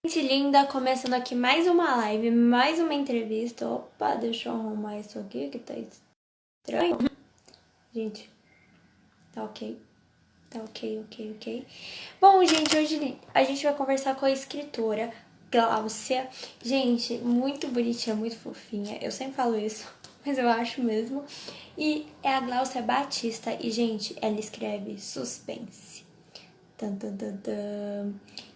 Gente linda, começando aqui mais uma live, mais uma entrevista. Opa, deixa eu arrumar isso aqui que tá estranho. Gente, tá ok. Tá ok, ok, ok. Bom, gente, hoje a gente vai conversar com a escritora Gláucia. Gente, muito bonitinha, muito fofinha. Eu sempre falo isso, mas eu acho mesmo. E é a Gláucia Batista. E, gente, ela escreve suspense. Tan, tan, tan, tan.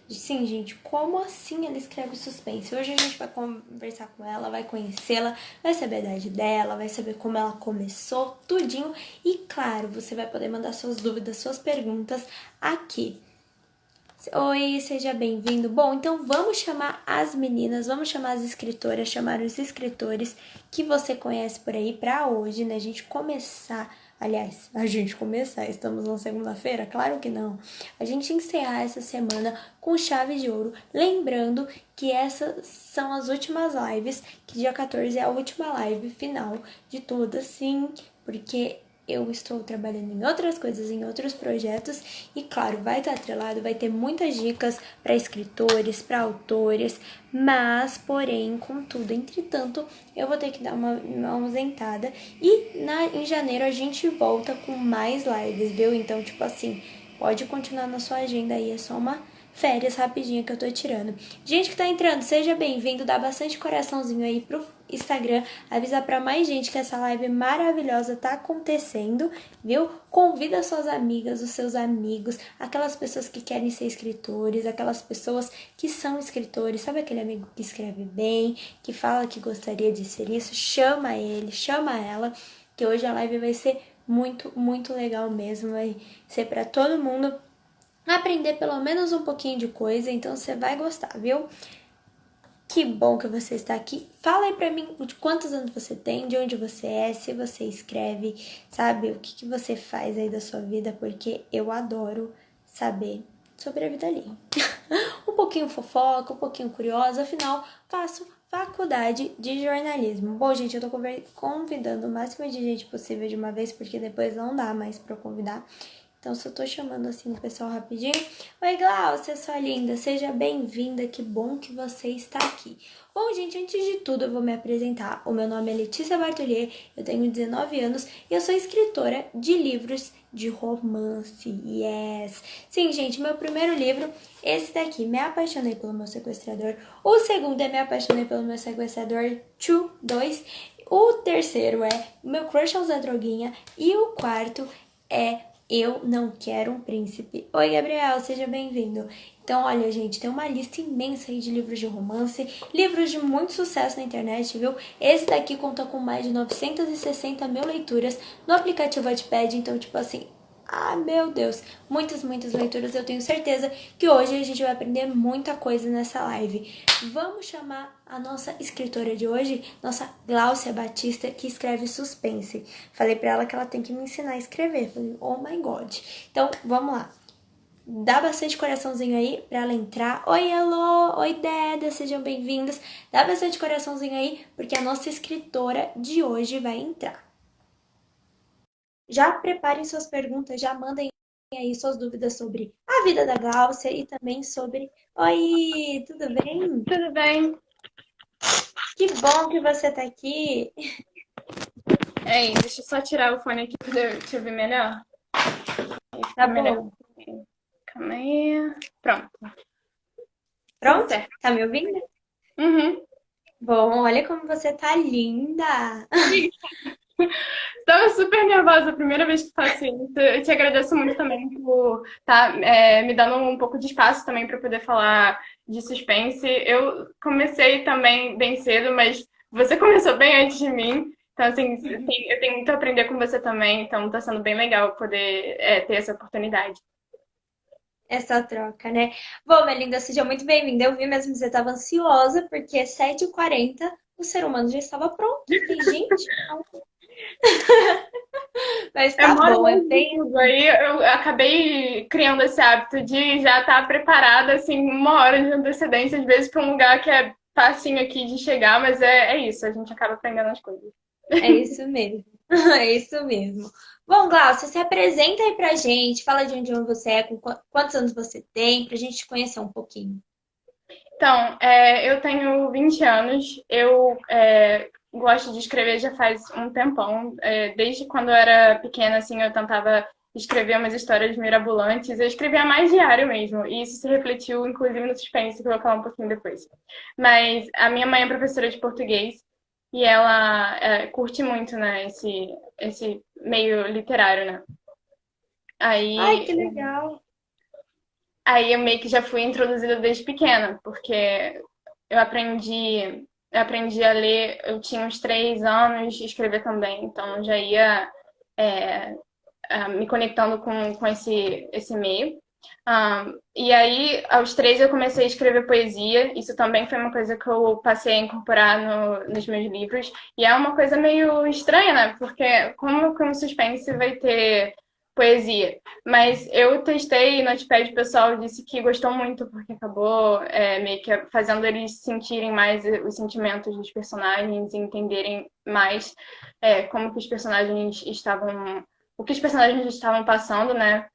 Sim, gente, como assim ela escreve suspense? Hoje a gente vai conversar com ela, vai conhecê-la, vai saber a idade dela, vai saber como ela começou, tudinho. E claro, você vai poder mandar suas dúvidas, suas perguntas aqui. Oi, seja bem-vindo. Bom, então vamos chamar as meninas, vamos chamar as escritoras, chamar os escritores que você conhece por aí pra hoje, né? A gente começar. Aliás, a gente começar, estamos na segunda-feira? Claro que não. A gente encerrar essa semana com chave de ouro. Lembrando que essas são as últimas lives, que dia 14 é a última live final de todas, sim, porque eu estou trabalhando em outras coisas, em outros projetos e, claro, vai estar atrelado, vai ter muitas dicas para escritores, para autores, mas, porém, contudo, entretanto, eu vou ter que dar uma ausentada e em janeiro a gente volta com mais lives, viu? Então, tipo assim, pode continuar na sua agenda aí, é só uma férias rapidinho que eu tô tirando. Gente que tá entrando, seja bem-vindo, dá bastante coraçãozinho aí pro Instagram, avisa pra mais gente que essa live maravilhosa tá acontecendo, viu? Convida suas amigas, os seus amigos, aquelas pessoas que querem ser escritores, aquelas pessoas que são escritores, sabe aquele amigo que escreve bem, que fala que gostaria de ser isso? Chama ele, chama ela, que hoje a live vai ser muito, muito legal mesmo, vai ser pra todo mundo aprender pelo menos um pouquinho de coisa, então você vai gostar, viu? Que bom que você está aqui. Fala aí pra mim de quantos anos você tem, de onde você é, se você escreve, sabe? O que você faz aí da sua vida, porque eu adoro saber sobre a vida ali. Um pouquinho fofoca, um pouquinho curiosa, afinal, faço faculdade de jornalismo. Bom, gente, eu tô convidando o máximo de gente possível de uma vez, porque depois não dá mais pra eu convidar. Então, só tô chamando assim o pessoal rapidinho. Oi, Glaucia, sua linda, seja bem-vinda, que bom que você está aqui. Bom, gente, antes de tudo eu vou me apresentar. O meu nome é Letícia Bartolier, eu tenho 19 anos e eu sou escritora de livros de romance. Yes! Sim, gente, meu primeiro livro, esse daqui, Me Apaixonei pelo Meu Sequestrador. O segundo é Me Apaixonei pelo Meu Sequestrador 2. O terceiro é Meu Crush é o Zé Droguinha. E o quarto é Eu Não Quero um Príncipe. Oi, Gabriel, seja bem-vindo. Então, olha, gente, tem uma lista imensa aí de livros de romance, livros de muito sucesso na internet, viu? Esse daqui conta com mais de 960 mil leituras no aplicativo Wattpad, então, tipo assim, ah, meu Deus, muitas, muitas leituras. Eu tenho certeza que hoje a gente vai aprender muita coisa nessa live. Vamos chamar a nossa escritora de hoje, nossa Gláucia Batista, que escreve suspense. Falei pra ela que ela tem que me ensinar a escrever. Falei, oh my God. Então, vamos lá. Dá bastante coraçãozinho aí pra ela entrar. Oi, Elô! Oi, Deda! Sejam bem-vindos. Dá bastante coraçãozinho aí, porque a nossa escritora de hoje vai entrar. Já preparem suas perguntas, já mandem aí suas dúvidas sobre a vida da Gláucia e também sobre... Oi, tudo bem? Tudo bem? Que bom que você tá aqui. Ei, deixa eu só tirar o fone aqui pra eu te ouvir melhor. Aí Tá fica melhor. bom. Calma aí. Pronto, tudo Pronto? certo. Tá me ouvindo? Uhum. Bom, olha como você tá linda. Tava super nervosa a primeira vez que faço isso. Eu te agradeço muito também por estar me dando um pouco de espaço também para poder falar de suspense. Eu comecei também bem cedo, mas você começou bem antes de mim. Então, assim, eu tenho muito a aprender com você também. Então, tá sendo bem legal poder ter essa oportunidade. Essa troca, né? Bom, minha linda, seja muito bem-vinda. Eu vi mesmo que você estava ansiosa, porque às 7h40 o ser humano já estava pronto. Eu falei, gente, mas Eu tá moro bom, é longe de bem tudo. assim. Aí eu acabei criando esse hábito de já estar preparada, assim, 1 hora de antecedência, às vezes, para um lugar que é facinho aqui de chegar, mas é isso, a gente acaba aprendendo as coisas. É isso mesmo. É isso mesmo. Bom, Glaucia, se apresenta aí pra gente, fala de onde você é, com quantos anos você tem, pra gente te conhecer um pouquinho. Então, eu tenho 20 anos, gosto de escrever já faz um tempão. Desde quando eu era pequena, assim, eu tentava escrever umas histórias mirabolantes. Eu escrevia mais diário mesmo, e isso se refletiu, inclusive, no suspense, que eu vou falar um pouquinho depois. Mas a minha mãe é professora de português, e ela curte muito, né, esse meio literário, né? Ai, Aí que legal. Aí eu meio que já fui introduzida desde pequena, porque eu aprendi a ler, eu tinha uns 3 anos, escrever também, então eu já ia é, me conectando com esse meio. E aí, aos 3, eu comecei a escrever poesia. Isso também foi uma coisa que eu passei a incorporar nos meus livros. E é uma coisa meio estranha, né? Porque como que um suspense vai ter poesia? Mas eu testei no Notepad, o pessoal disse que gostou muito, porque acabou meio que fazendo eles sentirem mais os sentimentos dos personagens e entenderem mais como que os personagens estavam o que os personagens estavam passando, né?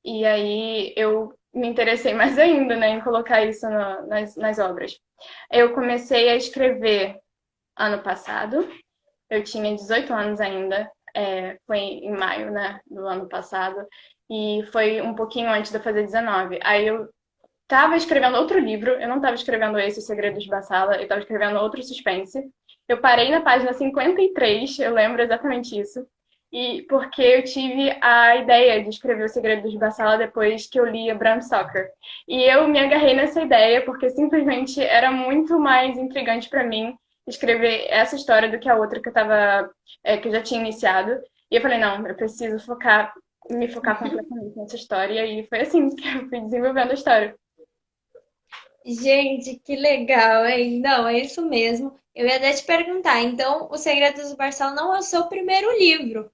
E aí eu me interessei mais ainda, né, em colocar isso nas obras. Eu comecei a escrever ano passado, eu tinha 18 anos ainda, foi em maio, né, do ano passado, e foi um pouquinho antes de eu fazer 19. Aí eu estava escrevendo outro livro, eu não estava escrevendo esse, O Segredo de Bassala, eu estava escrevendo outro suspense. Eu parei na página 53, eu lembro exatamente isso. E porque eu tive a ideia de escrever O Segredo de Bassala depois que eu li Bram Stoker. E eu me agarrei nessa ideia porque simplesmente era muito mais intrigante para mim escrever essa história do que a outra que eu já tinha iniciado. E eu falei, não, eu preciso me focar completamente nessa história. E foi assim que eu fui desenvolvendo a história. Gente, que legal, hein? Não, é isso mesmo. Eu ia até te perguntar, então, O Segredo do Barçal não é o seu primeiro livro,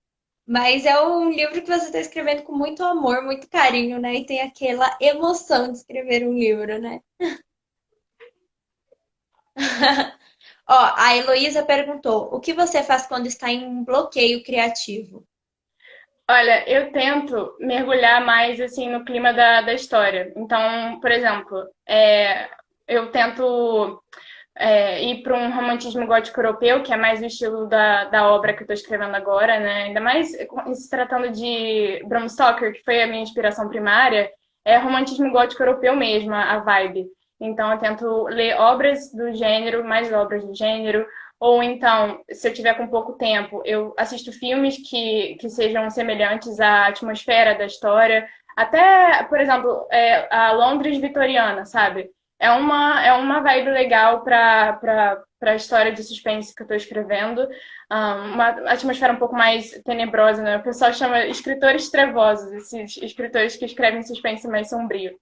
mas é um livro que você está escrevendo com muito amor, muito carinho, né? E tem aquela emoção de escrever um livro, né? Ó, a Heloísa perguntou: o que você faz quando está em um bloqueio criativo? Olha, eu tento mergulhar mais assim no clima da história. Então, por exemplo, eu tento ir para um romantismo gótico europeu, que é mais o estilo da obra que eu estou escrevendo agora, né? Ainda mais se tratando de Bram Stoker, que foi a minha inspiração primária, é romantismo gótico europeu mesmo, a vibe. Então, eu tento ler obras do gênero, mais obras do gênero, ou então, se eu tiver com pouco tempo, eu assisto filmes que sejam semelhantes à atmosfera da história. Até, por exemplo, a Londres vitoriana, sabe? É uma vibe legal para a história de suspense que eu estou escrevendo. Uma atmosfera um pouco mais tenebrosa, né? O pessoal chama escritores trevosos, esses escritores que escrevem suspense mais sombrio.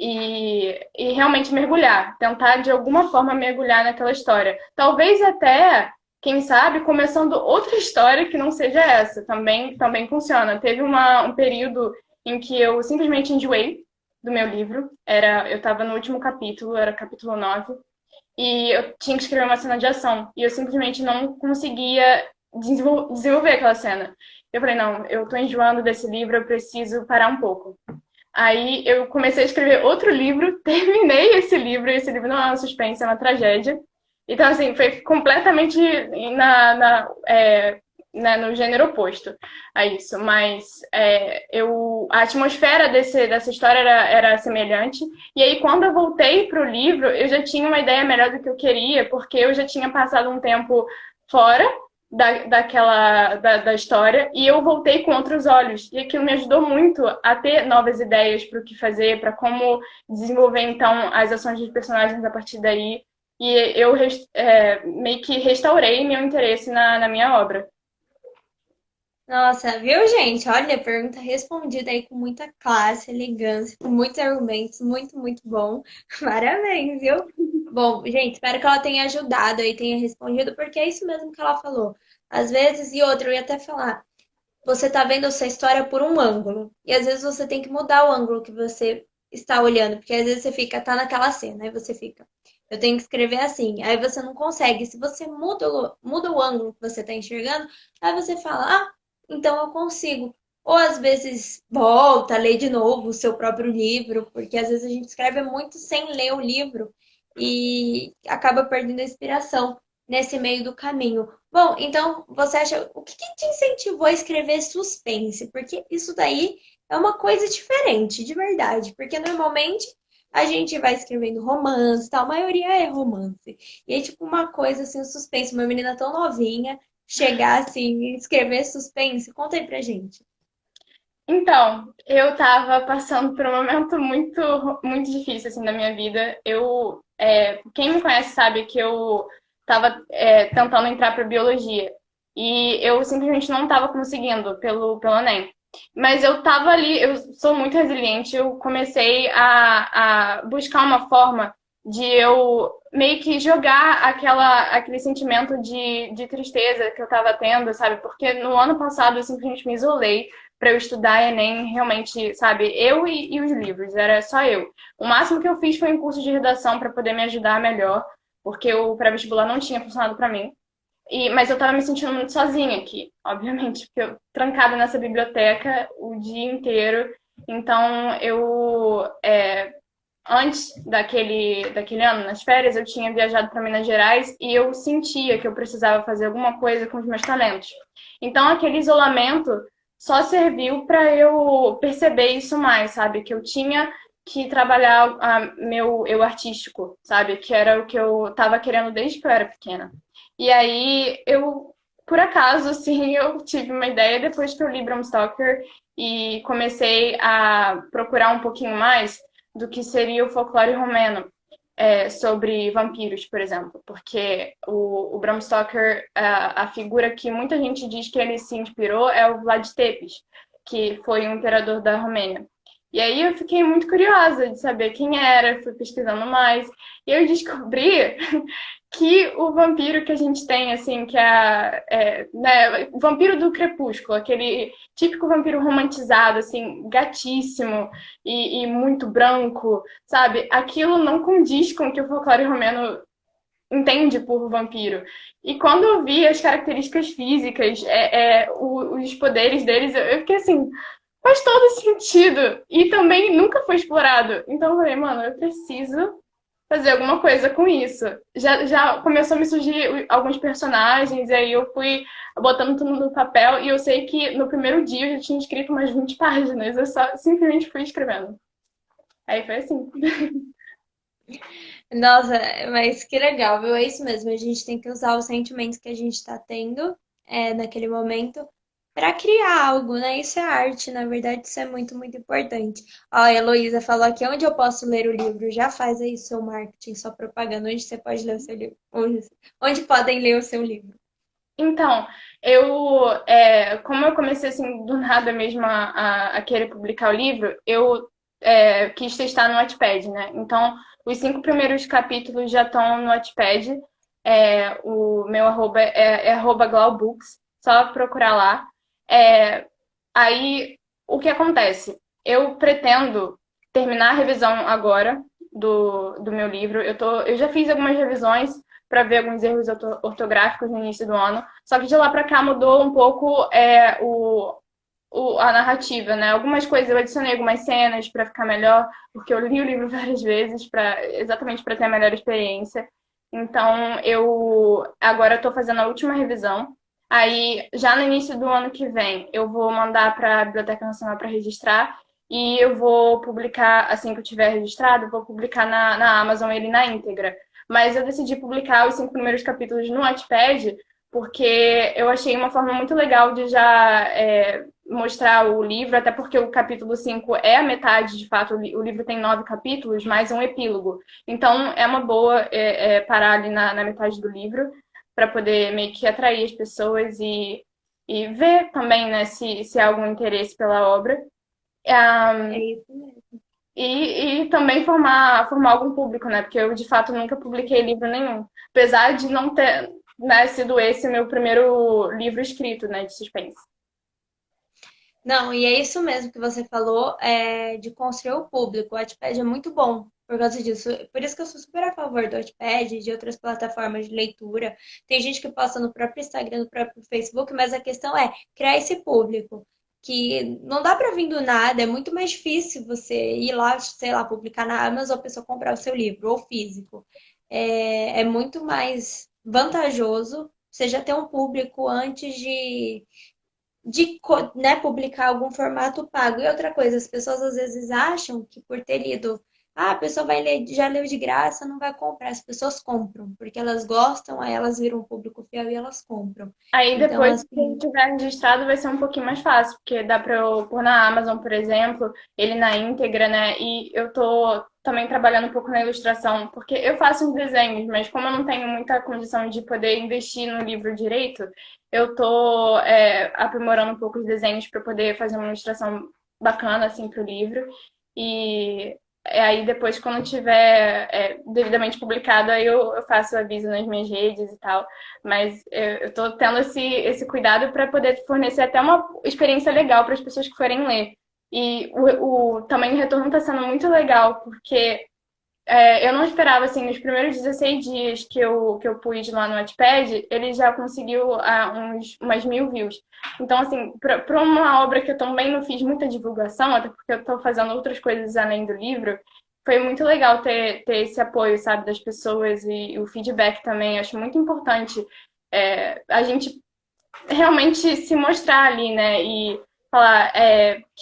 E realmente mergulhar, tentar de alguma forma mergulhar naquela história. Talvez até, quem sabe, começando outra história que não seja essa. Também funciona. Teve um período em que eu simplesmente enjoei do meu livro. Eu estava no último capítulo, era capítulo 9, e eu tinha que escrever uma cena de ação. E eu simplesmente não conseguia desenvolver aquela cena. Eu falei, não, eu estou enjoando desse livro, eu preciso parar um pouco. Aí eu comecei a escrever outro livro, terminei esse livro, e esse livro não é um suspense, é uma tragédia. Então, assim, foi completamente no gênero oposto a isso. Mas a atmosfera dessa história era semelhante. E aí, quando eu voltei para o livro, eu já tinha uma ideia melhor do que eu queria, porque eu já tinha passado um tempo fora da história e eu voltei com outros olhos. E aquilo me ajudou muito a ter novas ideias para o que fazer, para como desenvolver, então, as ações dos personagens a partir daí. E eu meio que restaurei meu interesse na minha obra. Nossa, viu, gente? Olha, pergunta respondida aí com muita classe, elegância, com muitos argumentos, muito, muito bom. Parabéns, viu? Bom, gente, espero que ela tenha ajudado aí, tenha respondido, porque é isso mesmo que ela falou. Às vezes, e outra, eu ia até falar, você tá vendo essa história por um ângulo, e às vezes você tem que mudar o ângulo que você está olhando, porque às vezes você fica, tá naquela cena, aí você fica, eu tenho que escrever assim, aí você não consegue. Se você muda o ângulo que você tá enxergando, aí você fala, ah, então eu consigo. ou às vezes volta, lê de novo o seu próprio livro, porque às vezes a gente escreve muito sem ler o livro e acaba perdendo a inspiração nesse meio do caminho. Bom, então você acha, o que que te incentivou a escrever suspense? Porque isso daí é uma coisa diferente, de verdade, porque normalmente a gente vai escrevendo romance, tal, a maioria é romance. E é tipo uma coisa assim, um suspense, uma menina tão novinha chegar assim e escrever suspense. Conta aí pra gente. Então, eu tava passando por um momento muito difícil, assim, da minha vida. Quem me conhece sabe que eu tava, tentando entrar para biologia. E eu simplesmente não tava conseguindo pelo Enem. Mas eu tava ali, eu sou muito resiliente, eu comecei a buscar uma forma de eu meio que jogar aquele sentimento de tristeza que eu tava tendo, sabe? Porque no ano passado eu simplesmente me isolei para eu estudar Enem, realmente, sabe, eu e os livros, era só eu. O máximo que eu fiz foi um curso de redação para poder me ajudar melhor, porque o pré-vestibular não tinha funcionado para mim. Mas eu tava me sentindo muito sozinha aqui, obviamente, porque eu trancada nessa biblioteca o dia inteiro. Então, antes daquele ano, nas férias, eu tinha viajado para Minas Gerais e eu sentia que eu precisava fazer alguma coisa com os meus talentos. Então, aquele isolamento só serviu para eu perceber isso mais, sabe? Que eu tinha que trabalhar meu eu artístico, sabe? Que era o que eu estava querendo desde que eu era pequena. E aí, por acaso, assim, eu tive uma ideia depois que eu li Bram Stoker e comecei a procurar um pouquinho mais do que seria o folclore romeno, sobre vampiros, por exemplo. Porque o Bram Stoker, a figura que muita gente diz que ele se inspirou é o Vlad Tepes, que foi um imperador da Romênia. E aí eu fiquei muito curiosa de saber quem era, fui pesquisando mais, e eu descobri que o vampiro que a gente tem, assim, que né, o vampiro do Crepúsculo, aquele típico vampiro romantizado, assim, gatíssimo e muito branco, sabe? Aquilo não condiz com o que o folclore romeno entende por vampiro. E quando eu vi as características físicas, os poderes deles, eu fiquei assim, faz todo sentido. E também nunca foi explorado. Então eu falei, mano, eu preciso fazer alguma coisa com isso. Já começou a me surgir alguns personagens, e aí eu fui botando tudo no papel, e eu sei que no primeiro dia eu já tinha escrito umas 20 páginas, eu só simplesmente fui escrevendo. Aí foi assim. Nossa, mas que legal, viu? É isso mesmo. A gente tem que usar os sentimentos que a gente está tendo naquele momento para criar algo, né? Isso é arte, na verdade, isso é muito, muito importante. Ó, a Heloísa falou aqui, onde eu posso ler o livro? Já faz aí seu marketing, sua propaganda, onde você pode ler o seu livro? Onde podem ler o seu livro? Então, como eu comecei assim do nada mesmo a querer publicar o livro, eu quis testar no Wattpad, né? Então, os 5 primeiros capítulos já estão no Wattpad. O meu arroba é arroba glaubooks, só procurar lá. É, Aí, o que acontece? Eu pretendo terminar a revisão agora do meu livro. Eu já fiz algumas revisões para ver alguns erros ortográficos no início do ano. Só que de lá para cá mudou um pouco a narrativa, né? Algumas coisas eu adicionei algumas cenas para ficar melhor, porque eu li o livro várias vezes exatamente para ter a melhor experiência. Então eu agora estou fazendo a última revisão. Aí já no início do ano que vem eu vou mandar para a Biblioteca Nacional para registrar e eu vou publicar assim que eu tiver registrado, eu vou publicar na Amazon ele na íntegra. Mas eu decidi publicar os 5 primeiros capítulos no Wattpad porque eu achei uma forma muito legal de já mostrar o livro, até porque o capítulo 5 é a metade, de fato, o livro tem 9 capítulos, mais um epílogo. Então, é uma boa parar ali na metade do livro, para poder meio que atrair as pessoas e ver também, né, se há algum interesse pela obra. É isso mesmo. E também formar algum público, né? Porque eu, de fato, nunca publiquei livro nenhum. Apesar de não ter, né, sido esse meu primeiro livro escrito, né, de suspense. Não, e é isso mesmo que você falou, de construir o público. O Wattpad é muito bom por causa disso. Por isso que eu sou super a favor do Wattpad e de outras plataformas de leitura. Tem gente que posta no próprio Instagram, no próprio Facebook, mas a questão é criar esse público. que não dá para vir do nada, é muito mais difícil você ir lá, sei lá, publicar na Amazon, a pessoa comprar o seu livro, ou físico. É muito mais vantajoso você já ter um público antes de né, publicar algum formato pago. E outra coisa, as pessoas às vezes acham que por ter lido, a pessoa vai ler, já leu de graça, não vai comprar. As pessoas compram, porque elas gostam, aí elas viram um público fiel e elas compram. Aí Então, depois, se assim, tiver registrado, vai ser um pouquinho mais fácil, porque dá para eu pôr na Amazon, por exemplo, ele na íntegra, né? E eu tô também trabalhando um pouco na ilustração, porque eu faço uns desenhos, mas como eu não tenho muita condição de poder investir no livro direito, eu tô aprimorando um pouco os desenhos para poder fazer uma ilustração bacana, assim, pro livro. E aí depois, quando tiver devidamente publicado, aí eu faço aviso nas minhas redes e tal. Mas eu tô tendo esse cuidado para poder fornecer até uma experiência legal para as pessoas que forem ler. E também o retorno está sendo muito legal, porque eu não esperava, assim, nos primeiros 16 dias que eu pus lá no Wattpad, ele já conseguiu umas 1.000 views. Então, assim, para uma obra que eu também não fiz muita divulgação, até porque eu estou fazendo outras coisas além do livro, foi muito legal ter esse apoio, sabe, das pessoas e o feedback também. Acho muito importante a gente realmente se mostrar ali, né? E falar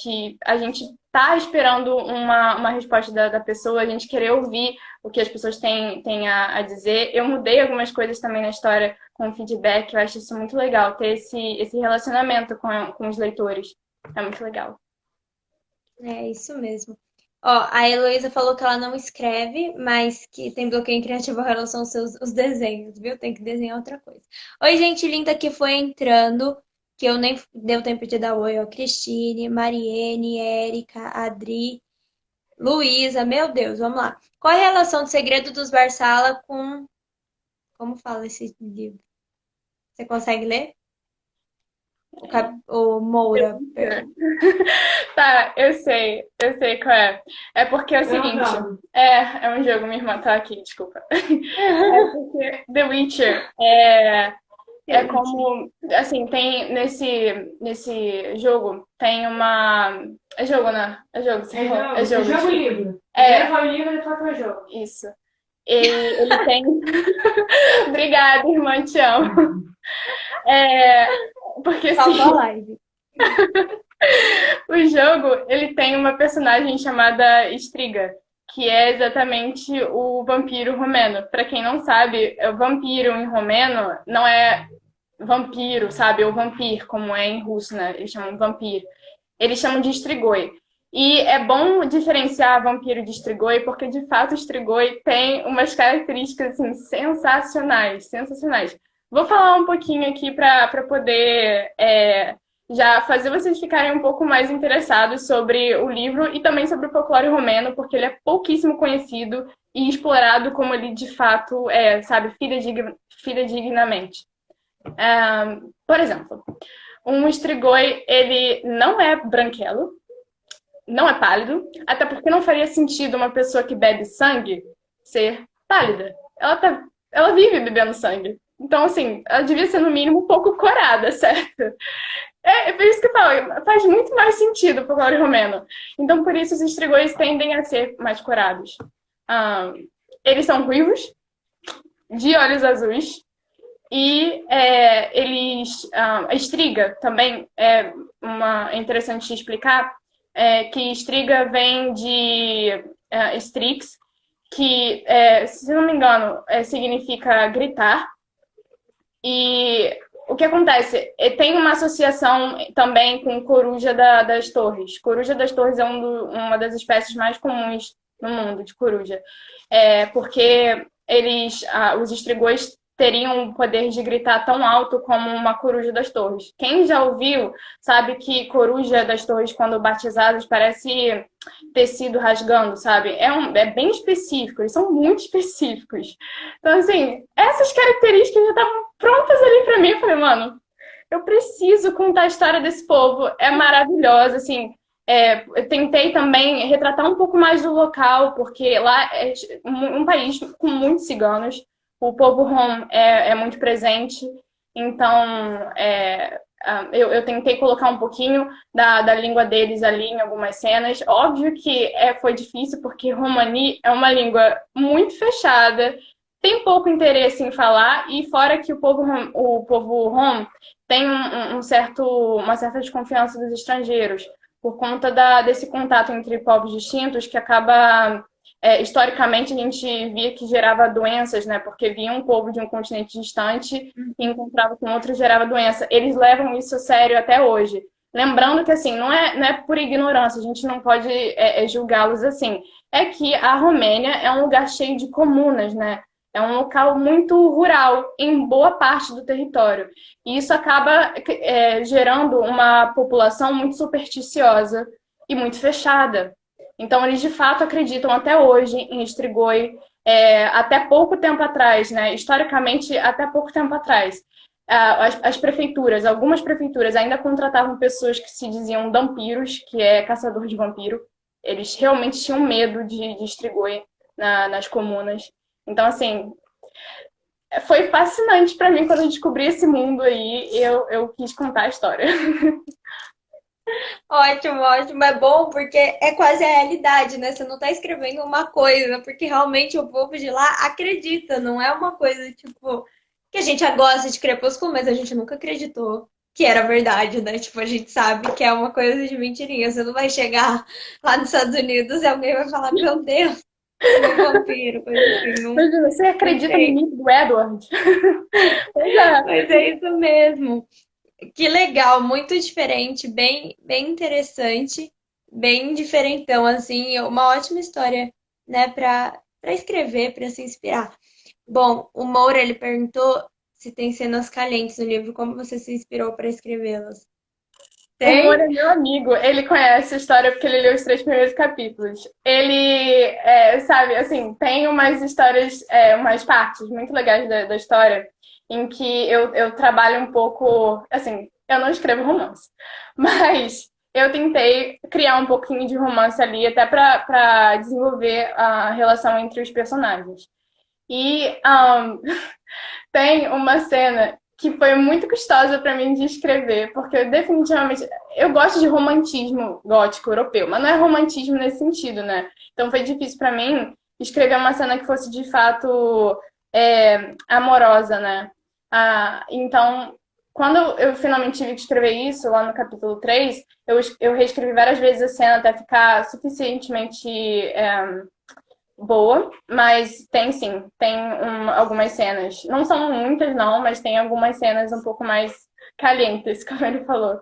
que a gente tá esperando uma resposta da pessoa, a gente querer ouvir o que as pessoas têm a dizer. Eu mudei algumas coisas também na história com feedback, eu acho isso muito legal, ter esse relacionamento com os leitores. É muito legal. é isso mesmo. Ó, a Heloísa falou que ela não escreve, mas que tem bloqueio criativo em relação aos seus os desenhos, viu? Tem que desenhar outra coisa. Oi, gente linda que foi entrando, que eu nem deu tempo de dar oi, ó. Cristine, Mariene, Érica, Adri, Luísa, meu Deus, vamos lá. Qual é a relação do Segredo dos Barsala com... Como fala esse livro? Você consegue ler? O Moura, perdão. Tá, eu sei qual é. É porque é o seguinte, é um jogo, minha irmã tá aqui, desculpa. É porque The Witcher é como, assim, tem nesse jogo, tem uma... É jogo, né? É jogo, você falou. É jogo. Jogo livre. É, Primeiro foi o livro, depois foi o jogo. isso. Ele tem... Obrigada, irmã, te amo. É, porque, assim, Salva a live. o jogo, ele tem uma personagem chamada Striga, que é exatamente o vampiro romeno. Para quem não sabe, o vampiro em romeno não é vampiro, sabe? Ou vampir, como é em russo, né? Eles chamam de vampiro. Eles chamam de Strigoi. E é bom diferenciar vampiro de Strigoi, porque de fato o Strigoi tem umas características assim, sensacionais, sensacionais. Vou falar um pouquinho aqui para poder já fazer vocês ficarem um pouco mais interessados sobre o livro e também sobre o folclore romeno, porque ele é pouquíssimo conhecido e explorado como ele de fato é, sabe, fidedignamente. Por exemplo, um Strigoi, ele não é branquelo, não é pálido, até porque não faria sentido uma pessoa que bebe sangue ser pálida. Ela vive bebendo sangue. Então, assim, ela devia ser, no mínimo, um pouco corada, certo? É por isso que eu falo, faz muito mais sentido o folclore romeno. Então, por isso, os estrigões tendem a ser mais corados. Eles são ruivos, de olhos azuis, e a estriga também é interessante explicar, que estriga vem de strix, que, se não me engano, significa gritar. E o que acontece? Tem uma associação também com coruja das torres. Coruja das torres é uma das espécies mais comuns no mundo de coruja. Porque os estrigões teriam o poder de gritar tão alto como uma coruja das torres. Quem já ouviu sabe que coruja das torres, quando batizadas, parece tecido rasgando, sabe? É bem específico, eles são muito específicos. Então, assim, essas características já estavam prontas ali pra mim. Eu falei, mano, eu preciso contar a história desse povo. É maravilhosa, assim. Eu tentei também retratar um pouco mais do local, porque lá é um país com muitos ciganos. O povo rom é muito presente. Então, eu tentei colocar um pouquinho da língua deles ali em algumas cenas. Óbvio que foi difícil, porque romani é uma língua muito fechada, tem pouco interesse em falar, e fora que o povo rom tem uma certa desconfiança dos estrangeiros, por conta desse contato entre povos distintos que acaba historicamente a gente via que gerava doenças, né? Porque vinha um povo de um continente distante e encontrava com outro e gerava doença. Eles levam isso a sério até hoje. Lembrando que, assim, não é por ignorância, a gente não pode julgá-los assim. É que a Romênia é um lugar cheio de comunas, né? É um local muito rural em boa parte do território. E isso acaba gerando uma população muito supersticiosa e muito fechada. Então, eles de fato acreditam até hoje em Strigoi, até pouco tempo atrás, né? Historicamente, até pouco tempo atrás. As prefeituras, algumas prefeituras ainda contratavam pessoas que se diziam vampiros, que é caçador de vampiro. Eles realmente tinham medo de Strigoi nas comunas. Então, assim, foi fascinante para mim quando eu descobri esse mundo aí, eu quis contar a história. Ótimo, ótimo. É bom porque é quase a realidade, né? Você não tá escrevendo uma coisa, porque realmente o povo de lá acredita, não é uma coisa tipo que a gente já gosta de Crepúsculo, mas a gente nunca acreditou que era verdade, né? Tipo, a gente sabe que é uma coisa de mentirinha. Você não vai chegar lá nos Estados Unidos e alguém vai falar, meu Deus, tem um vampiro, coisa assim. Não, Mas você não acredita no sei. mito do Edward? Pois é. Mas é isso mesmo. Que legal, muito diferente, bem interessante, bem diferentão, assim, uma ótima história, né, para escrever, para se inspirar. Bom, o Moura, ele perguntou se tem cenas calientes no livro, como você se inspirou para escrevê-las? O Moro Tem? é meu amigo, ele conhece a história porque ele leu os 3 primeiros capítulos. Ele, sabe, assim, tem umas histórias, umas partes muito legais da história em que eu trabalho um pouco, assim, eu não escrevo romance, mas eu tentei criar um pouquinho de romance ali, até para desenvolver a relação entre os personagens. E tem uma cena que foi muito custosa para mim de escrever, porque eu definitivamente eu gosto de romantismo gótico europeu, mas não é romantismo nesse sentido, né? Então foi difícil para mim escrever uma cena que fosse de fato amorosa, né? Então, quando eu finalmente tive que escrever isso, lá no capítulo 3 eu reescrevi várias vezes a cena até ficar suficientemente boa, mas tem sim, tem algumas cenas. Não são muitas, não, mas tem algumas cenas um pouco mais calientes, como ele falou.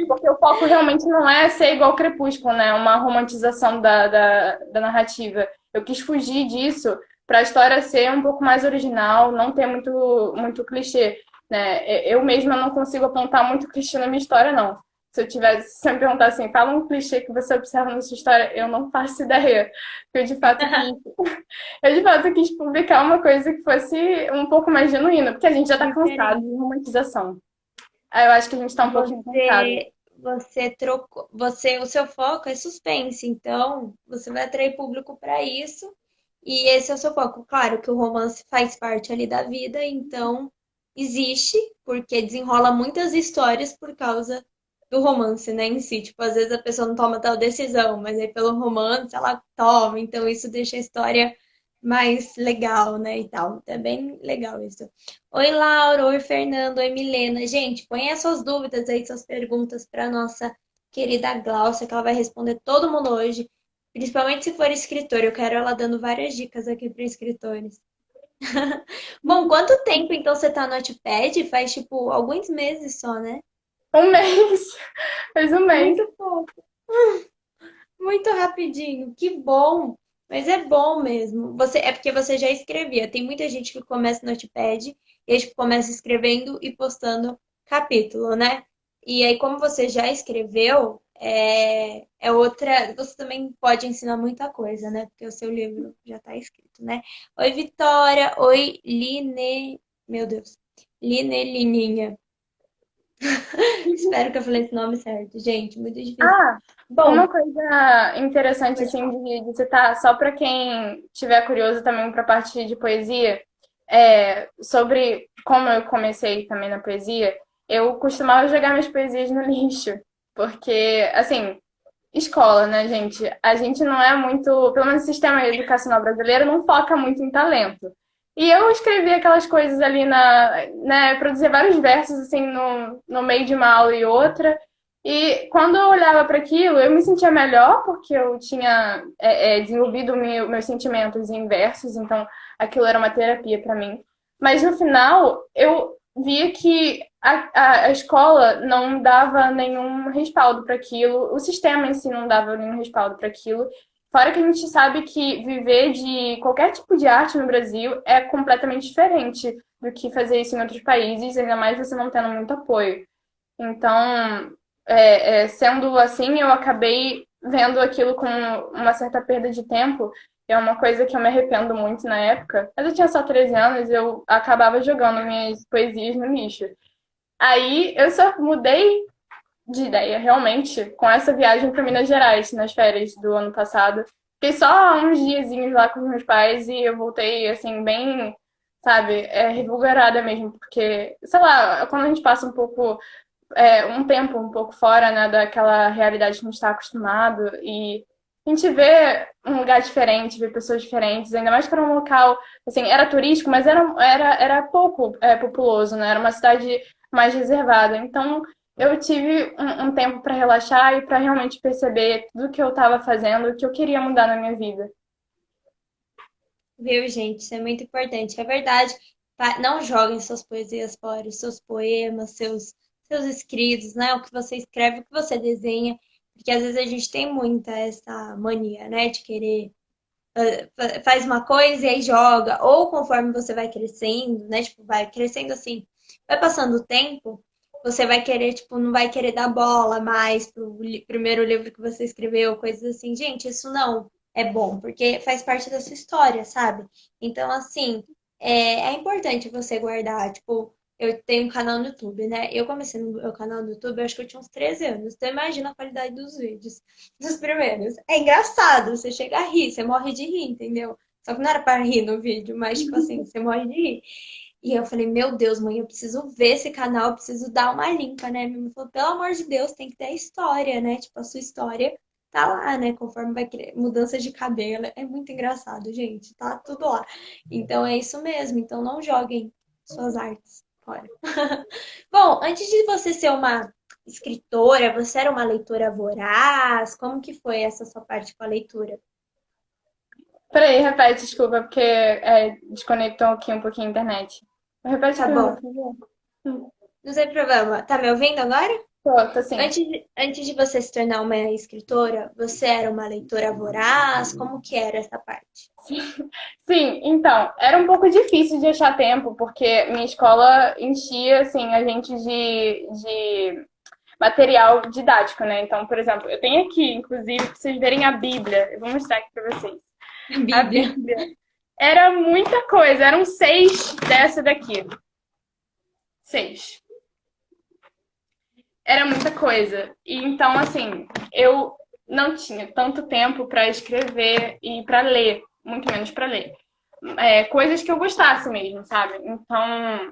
Porque o foco realmente não é ser igual ao Crepúsculo, né? Uma romantização da narrativa. Eu quis fugir disso para a história ser um pouco mais original, não ter muito clichê, né? Eu mesma não consigo apontar muito clichê na minha história, não. Se eu me perguntar assim, fala um clichê que você observa na sua história, eu não faço ideia. Eu de fato quis publicar uma coisa que fosse um pouco mais genuína, porque a gente já tá cansado Diferente. de romantização. Aí eu acho que a gente tá um pouquinho cansado. Você trocou, o seu foco é suspense, então você vai atrair público para isso, e esse é o seu foco. Claro que o romance faz parte ali da vida, então existe, porque desenrola muitas histórias por causa do romance, né, em si. Tipo, às vezes a pessoa não toma tal decisão, mas aí pelo romance ela toma, então isso deixa a história mais legal, né, e tal. Então, é bem legal isso. Oi, Laura. Oi, Fernando. Oi, Milena. Gente, põe as suas dúvidas aí, suas perguntas para nossa querida Gláucia, que ela vai responder todo mundo hoje, principalmente se for escritor. Eu quero ela dando várias dicas aqui para escritores. Bom, quanto tempo então você tá no Wattpad? Faz tipo alguns meses só, né? Um mês. Faz um mês. Muito pouco. Muito rapidinho. Que bom. Mas é bom mesmo. É porque você já escrevia. Tem muita gente que começa no Notepad e aí, tipo, começa escrevendo e postando capítulo, né? E aí, como você já escreveu, é outra. Você também pode ensinar muita coisa, né? Porque o seu livro já tá escrito, né? Oi, Vitória. Oi, Line. Meu Deus. Lininha. Espero que eu falei esse nome certo. Gente, muito difícil. Ah, uma Bom, coisa interessante, pode assim, falar. de citar, só para quem tiver curioso também para a parte de poesia, sobre como eu comecei também na poesia, eu costumava jogar minhas poesias no lixo. Porque, assim, escola, né, gente? A gente não é muito, pelo menos o sistema educacional brasileiro não foca muito em talento. E eu escrevi aquelas coisas ali né, produzia vários versos assim no meio de uma aula e outra. E quando eu olhava para aquilo, eu me sentia melhor porque eu tinha desenvolvido meus sentimentos em versos, então aquilo era uma terapia para mim. Mas no final, eu via que a escola não dava nenhum respaldo para aquilo, o sistema em si não dava nenhum respaldo para aquilo. Fora que a gente sabe que viver de qualquer tipo de arte no Brasil é completamente diferente do que fazer isso em outros países, ainda mais você não tendo muito apoio. Então, sendo assim, eu acabei vendo aquilo com uma certa perda de tempo. É uma coisa que eu me arrependo muito na época. Mas eu tinha só 13 anos, eu acabava jogando minhas poesias no lixo. Aí eu só mudei de ideia, realmente, com essa viagem para Minas Gerais, nas férias do ano passado. Fiquei só uns diazinhos lá com os meus pais e eu voltei, assim, bem, sabe, revigorada mesmo, porque, sei lá, quando a gente passa um pouco, um tempo um pouco fora, né, daquela realidade que a gente está acostumado e a gente vê um lugar diferente, vê pessoas diferentes, ainda mais que era um local, assim, era turístico, mas era pouco populoso, né, era uma cidade mais reservada. Então, eu tive um tempo para relaxar e para realmente perceber tudo que eu estava fazendo, o que eu queria mudar na minha vida. Viu, gente? Isso é muito importante. É verdade. Não joguem suas poesias fora, os seus poemas, seus escritos, né? O que você escreve, o que você desenha. Porque às vezes a gente tem muita essa mania, né? De querer faz uma coisa e aí joga. Ou conforme você vai crescendo, né? Tipo, vai crescendo assim, vai passando o tempo, você vai querer, tipo, não vai querer dar bola mais pro primeiro livro que você escreveu, coisas assim. Gente, isso não é bom, porque faz parte da sua história, sabe? Então, assim, é importante você guardar, tipo. Eu tenho um canal no YouTube, né? Eu comecei no meu canal no YouTube, eu acho que eu tinha uns 13 anos. Então, imagina a qualidade dos vídeos dos primeiros. É engraçado, você chega a rir, você morre de rir, entendeu? Só que não era para rir no vídeo, mas, tipo assim, você morre de rir. E eu falei, meu Deus, mãe, eu preciso ver esse canal, eu preciso dar uma limpa, né? Minha mãe falou, pelo amor de Deus, tem que ter a história, né? Tipo, a sua história tá lá, né? Conforme vai criar mudança de cabelo. É muito engraçado, gente. Tá tudo lá. Então é isso mesmo. Então não joguem suas artes fora. Bom, antes de você ser uma escritora, você era uma leitora voraz? Como que foi essa sua parte com a leitura? Peraí, repete, desculpa, porque desconectou aqui um pouquinho a internet. Repete a Tá pergunta, bom, por favor. não tem problema. Tá me ouvindo agora? Tô sim. Antes de você se tornar uma escritora, você era uma leitora voraz? Como que era essa parte? Sim, então, era um pouco difícil de achar tempo, porque minha escola enchia, assim, a gente de material didático, né? Então, por exemplo, eu tenho aqui, inclusive, para vocês verem a Bíblia. Eu vou mostrar aqui para vocês. A Bíblia. Bíblia era muita coisa, eram 6 dessa daqui. 6. Era muita coisa. E então, assim, eu não tinha tanto tempo para escrever e para ler, muito menos para ler. Coisas que eu gostasse mesmo, sabe? Então,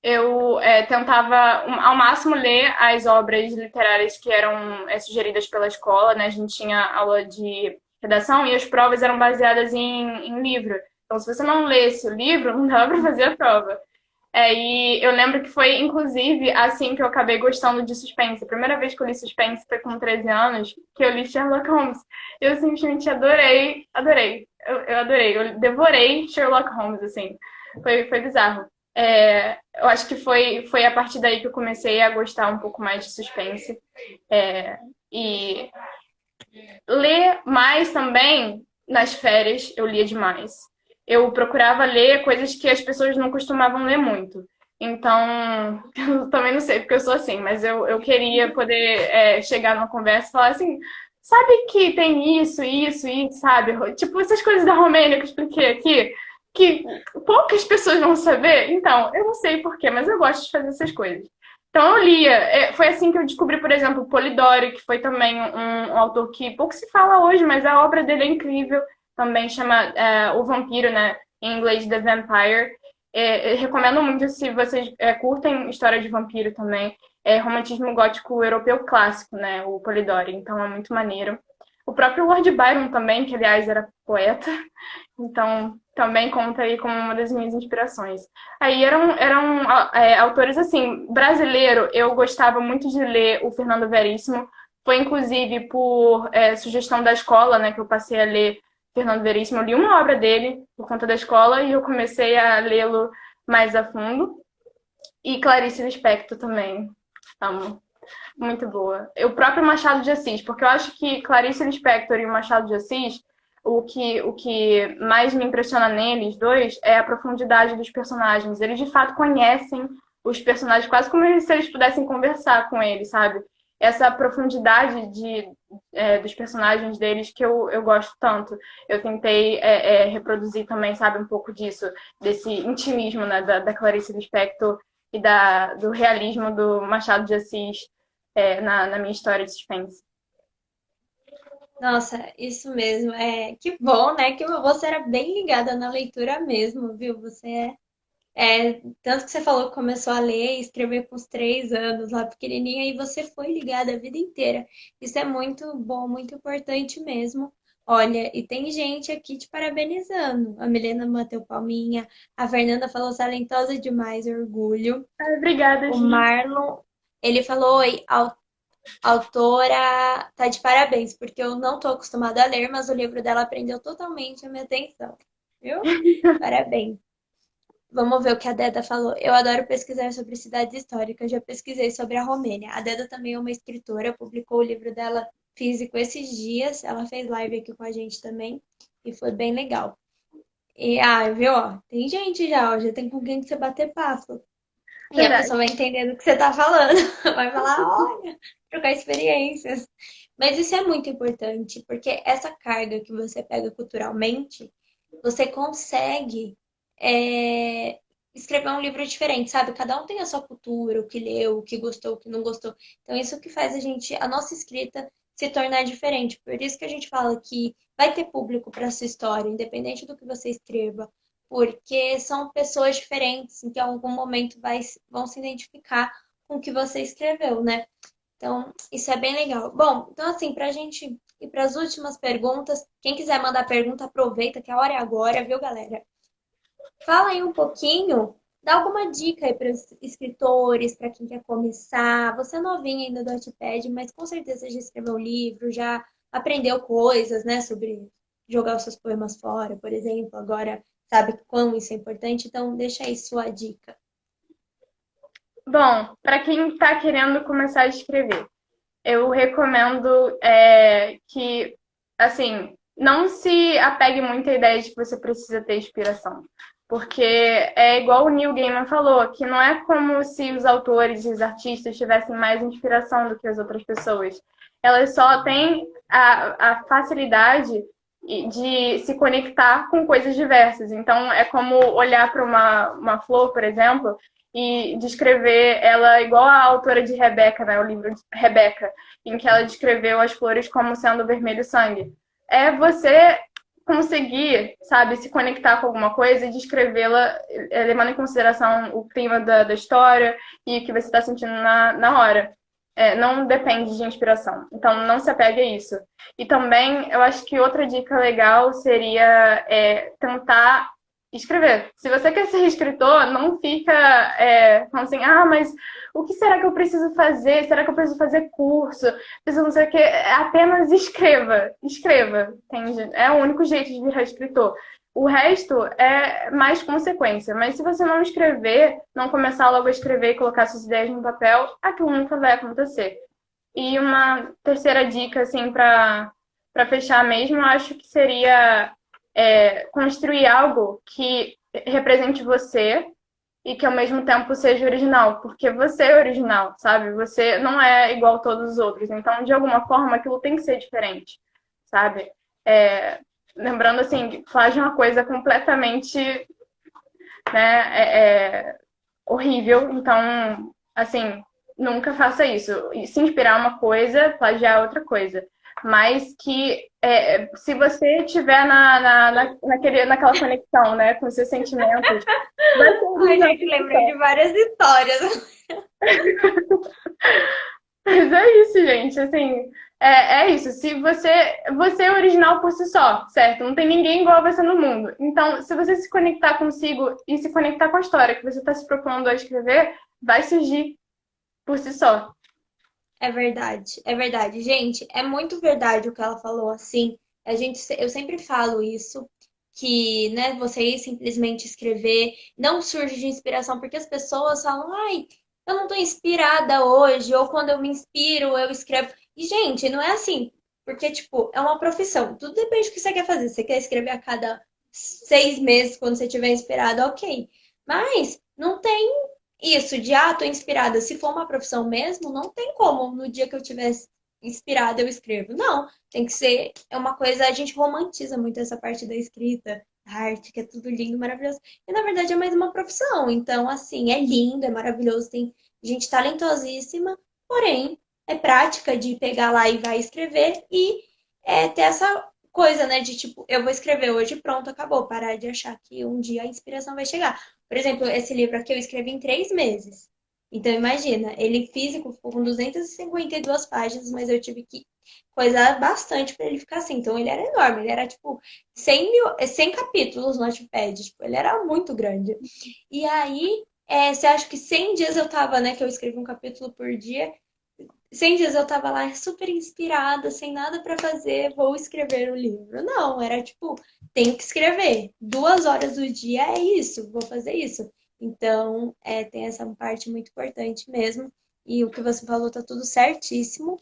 eu tentava ao máximo ler as obras literárias que eram sugeridas pela escola, né? A gente tinha aula de redação e as provas eram baseadas em livro. Então, se você não lesse o livro, não dava para fazer a prova. E eu lembro que foi, inclusive, assim que eu acabei gostando de suspense. A primeira vez que eu li suspense foi com 13 anos, que eu li Sherlock Holmes. Eu simplesmente adorei, adorei. Eu adorei, eu devorei Sherlock Holmes, assim. Foi bizarro. Eu acho que foi a partir daí que eu comecei a gostar um pouco mais de suspense. E ler mais também nas férias, eu lia demais. Eu procurava ler coisas que as pessoas não costumavam ler muito. Então, eu também não sei porque eu sou assim, mas eu queria poder chegar numa conversa e falar assim: sabe que tem isso, sabe? Tipo, essas coisas da Romênia que eu expliquei aqui, que poucas pessoas vão saber. Então, eu não sei porquê, mas eu gosto de fazer essas coisas. Então eu lia. Foi assim que eu descobri, por exemplo, Polidori, que foi também um autor que pouco se fala hoje, mas a obra dele é incrível. Também chama O Vampiro, né? Em inglês The Vampire. Recomendo muito se vocês curtem história de vampiro também. É romantismo gótico europeu clássico, né? O Polidori. Então é muito maneiro. O próprio Lord Byron também, que aliás era poeta. Então também conta aí como uma das minhas inspirações. Aí eram autores assim, brasileiro, eu gostava muito de ler o Fernando Veríssimo. Foi inclusive por sugestão da escola, né, que eu passei a ler Fernando Veríssimo. Eu li uma obra dele por conta da escola e eu comecei a lê-lo mais a fundo. E Clarice Lispector também. Amo. Muito boa. O próprio Machado de Assis, porque eu acho que Clarice Lispector e o Machado de Assis, o que mais me impressiona neles dois é a profundidade dos personagens. Eles, de fato, conhecem os personagens quase como se eles pudessem conversar com eles, sabe? Essa profundidade dos personagens deles que eu gosto tanto. Eu tentei reproduzir também, sabe, um pouco disso, desse intimismo, né, da Clarice Lispector e do realismo do Machado de Assis na minha história de suspense. Nossa, isso mesmo. Que bom, né? Que você era bem ligada na leitura mesmo, viu? Tanto que você falou que começou a ler e escrever com os 3 anos lá pequenininha e você foi ligada a vida inteira. Isso é muito bom, muito importante mesmo. Olha, e tem gente aqui te parabenizando. A Milena bateu palminha, a Fernanda falou talentosa demais, orgulho. Ai, obrigada, O Gi. Marlon, ele falou, oi, autora tá de parabéns, porque eu não tô acostumada a ler, mas o livro dela prendeu totalmente a minha atenção. Viu? Parabéns. Vamos ver o que a Deda falou. Eu adoro pesquisar sobre cidades históricas. Já pesquisei sobre a Romênia. A Deda também é uma escritora, publicou o livro dela físico esses dias. Ela fez live aqui com a gente também e foi bem legal. E, viu? Ó, tem gente já, ó, já tem com quem você bater papo. E a Verdade. pessoa vai entendendo o que você tá falando. Vai falar, olha, trocar experiências. Mas isso é muito importante, porque essa carga que você pega culturalmente, você consegue é, escrever um livro diferente, sabe? Cada um tem a sua cultura, o que leu, o que gostou, o que não gostou. Então, isso que faz a nossa escrita se tornar diferente. Por isso que a gente fala que vai ter público para sua história, independente do que você escreva, porque são pessoas diferentes em que em algum momento vão se identificar com o que você escreveu, né? Então, isso é bem legal. Bom, então assim, para a gente ir para as últimas perguntas, quem quiser mandar pergunta, aproveita que a hora é agora, viu, galera? Fala aí um pouquinho, dá alguma dica aí para os escritores, para quem quer começar. Você é novinha ainda do Wattpad, mas com certeza já escreveu um livro, já aprendeu coisas, né, sobre jogar os seus poemas fora, por exemplo. Agora sabe quão isso é importante, então deixa aí sua dica. Bom, para quem está querendo começar a escrever, eu recomendo que, assim, não se apegue muito à ideia de que você precisa ter inspiração. Porque é igual o Neil Gaiman falou, que não é como se os autores e os artistas tivessem mais inspiração do que as outras pessoas. Elas só têm a facilidade de se conectar com coisas diversas. Então, é como olhar para uma flor, por exemplo, e descrever ela igual a autora de Rebeca, né, o livro de Rebeca, em que ela descreveu as flores como sendo vermelho sangue. É você conseguir, sabe, se conectar com alguma coisa e descrevê-la levando em consideração o clima da história e o que você está sentindo na hora. Não depende de inspiração. Então, não se apegue a isso. E também, eu acho que outra dica legal seria tentar escrever. Se você quer ser escritor, não fica falando assim, mas o que será que eu preciso fazer? Será que eu preciso fazer curso? Preciso não sei o quê. Apenas escreva. Escreva. Entende? É o único jeito de virar escritor. O resto é mais consequência. Mas se você não escrever, não começar logo a escrever e colocar suas ideias no papel, aquilo nunca vai acontecer. E uma terceira dica, assim, para fechar mesmo, eu acho que seria construir algo que represente você e que ao mesmo tempo seja original, porque você é original, sabe? Você não é igual a todos os outros, então de alguma forma aquilo tem que ser diferente, sabe? Lembrando assim, plágio é uma coisa completamente, né, horrível, então assim, nunca faça isso. E se inspirar uma coisa, plagiar outra coisa. Mas que se você tiver naquela conexão, né, com seus sentimentos, Vai ser Ai, original gente, por si lembrei só. de várias histórias. Mas é isso, gente. Assim, é isso. Se você é original por si só, certo? Não tem ninguém igual a você no mundo. Então, se você se conectar consigo e se conectar com a história que você está se propondo a escrever, vai surgir por si só. É verdade, é verdade. Gente, é muito verdade o que ela falou, assim. Eu sempre falo isso, que, né, você ir simplesmente escrever não surge de inspiração, porque as pessoas falam, ai, eu não tô inspirada hoje, ou quando eu me inspiro, eu escrevo. E, gente, não é assim, porque, tipo, é uma profissão. Tudo depende do que você quer fazer. Você quer escrever a cada 6 meses quando você estiver inspirado, ok. Mas não tem isso, de tô inspirada. Se for uma profissão mesmo, não tem como no dia que eu tivesse inspirada eu escrevo. Não, tem que ser. É uma coisa, a gente romantiza muito essa parte da escrita, da arte, que é tudo lindo, maravilhoso. E na verdade é mais uma profissão. Então, assim, é lindo, é maravilhoso, tem gente talentosíssima, porém, é prática de pegar lá e vai escrever e ter essa coisa, né, de tipo, eu vou escrever hoje, pronto, acabou. Parar de achar que um dia a inspiração vai chegar. Por exemplo, esse livro aqui eu escrevi em 3 meses. Então, imagina, ele físico ficou com 252 páginas, mas eu tive que coisar bastante para ele ficar assim. Então, ele era enorme, ele era tipo 100 capítulos no Wattpad, tipo, ele era muito grande. E aí, você acha que 100 dias eu tava, né, que eu escrevi um capítulo por dia, 100 dias eu tava lá super inspirada, sem nada pra fazer, vou escrever o livro. Não, era tipo, tem que escrever. 2 horas do dia é isso, vou fazer isso. Então, tem essa parte muito importante mesmo. E o que você falou tá tudo certíssimo.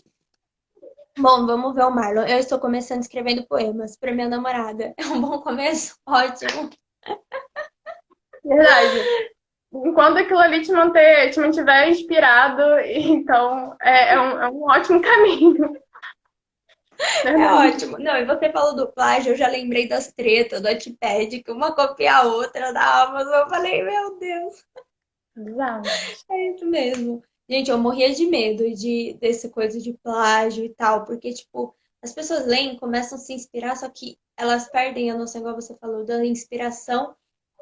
Bom, vamos ver o Marlon. Eu estou começando escrevendo poemas para minha namorada. É um bom começo? Ótimo. Verdade. Enquanto aquilo ali te mantiver inspirado, então é um ótimo caminho. É Verdade. ótimo. Não, e você falou do plágio, eu já lembrei das tretas do Wattpad, que uma copia a outra da Amazon. Eu falei, meu Deus. Bizarro. É isso mesmo. Gente, eu morria de medo desse coisa de plágio e tal, porque, tipo, as pessoas leem, começam a se inspirar, só que elas perdem a noção, igual você falou, da inspiração